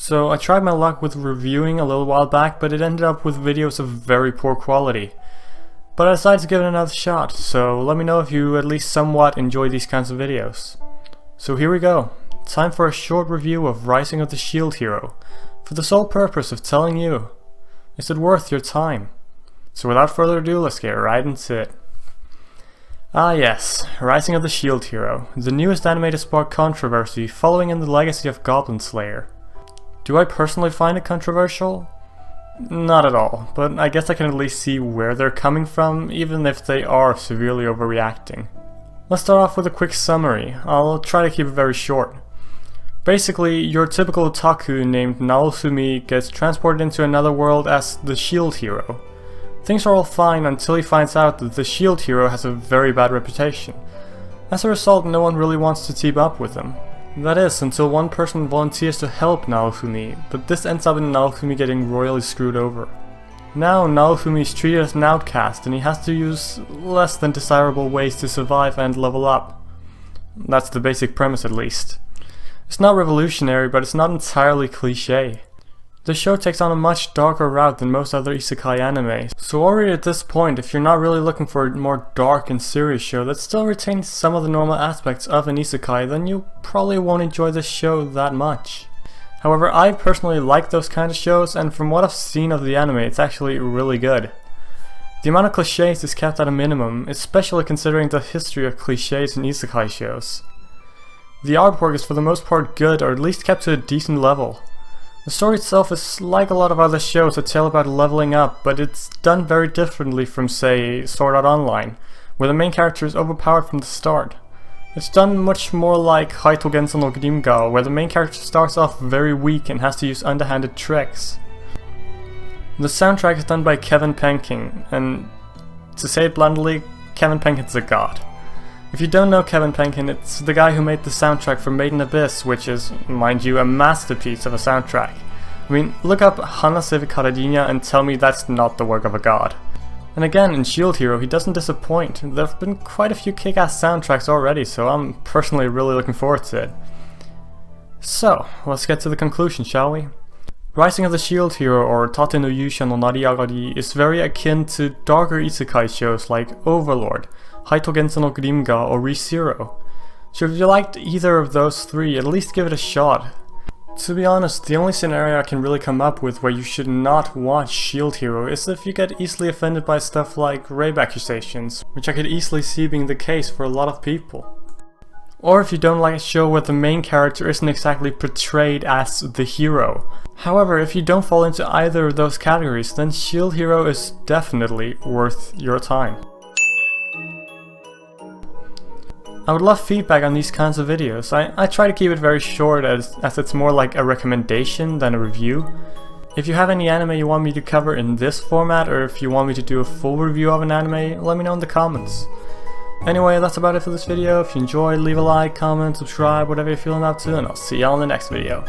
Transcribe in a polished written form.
So I tried my luck with reviewing a little while back, but it ended up with videos of very poor quality. But I decided to give it another shot, so let me know if you at least somewhat enjoy these kinds of videos. So here we go. Time for a short review of Rising of the Shield Hero, for the sole purpose of telling you, is it worth your time? So without further ado, let's get right into it. Ah yes, Rising of the Shield Hero, the newest anime to spark controversy following in the legacy of Goblin Slayer. Do I personally find it controversial? Not at all, but I guess I can at least see where they're coming from, even if they are severely overreacting. Let's start off with a quick summary. I'll try to keep it very short. Basically, your typical otaku named Naofumi gets transported into another world as the Shield Hero. Things are all fine until he finds out that the Shield Hero has a very bad reputation. As a result, no one really wants to team up with him. That is, until one person volunteers to help Naofumi, but this ends up in Naofumi getting royally screwed over. Now Naofumi is treated as an outcast and he has to use less than desirable ways to survive and level up. That's the basic premise at least. It's not revolutionary, but it's not entirely cliché. The show takes on a much darker route than most other isekai anime, so already at this point, if you're not really looking for a more dark and serious show that still retains some of the normal aspects of an isekai, then you probably won't enjoy this show that much. However, I personally like those kind of shows, and from what I've seen of the anime, it's actually really good. The amount of clichés is kept at a minimum, especially considering the history of clichés in isekai shows. The artwork is for the most part good, or at least kept to a decent level. The story itself is like a lot of other shows that tell about leveling up, but it's done very differently from, say, Sword Art Online, where the main character is overpowered from the start. It's done much more like Haito Genso no Grimga, where the main character starts off very weak and has to use underhanded tricks. The soundtrack is done by Kevin Penkin, and to say it bluntly, Kevin Penkin's a god. If you don't know Kevin Penkin, it's the guy who made the soundtrack for Made in Abyss, which is, mind you, a masterpiece of a soundtrack. I mean, look up Hana Sevi Karadinha and tell me that's not the work of a god. And again, in Shield Hero, he doesn't disappoint. There have been quite a few kick-ass soundtracks already, so I'm personally really looking forward to it. So, let's get to the conclusion, shall we? Rising of the Shield Hero, or Tate no Yusha no Nariagari, is very akin to darker isekai shows like Overlord, Haito Genso no Grimga, or Re:Zero. So if you liked either of those three, at least give it a shot. To be honest, the only scenario I can really come up with where you should not watch Shield Hero is if you get easily offended by stuff like rape accusations, which I could easily see being the case for a lot of people. Or if you don't like a show where the main character isn't exactly portrayed as the hero. However, if you don't fall into either of those categories, then Shield Hero is definitely worth your time. I would love feedback on these kinds of videos. I try to keep it very short as it's more like a recommendation than a review. If you have any anime you want me to cover in this format, or if you want me to do a full review of an anime, let me know in the comments. Anyway, that's about it for this video. If you enjoyed, leave a like, comment, subscribe, whatever you're feeling up to, and I'll see y'all in the next video.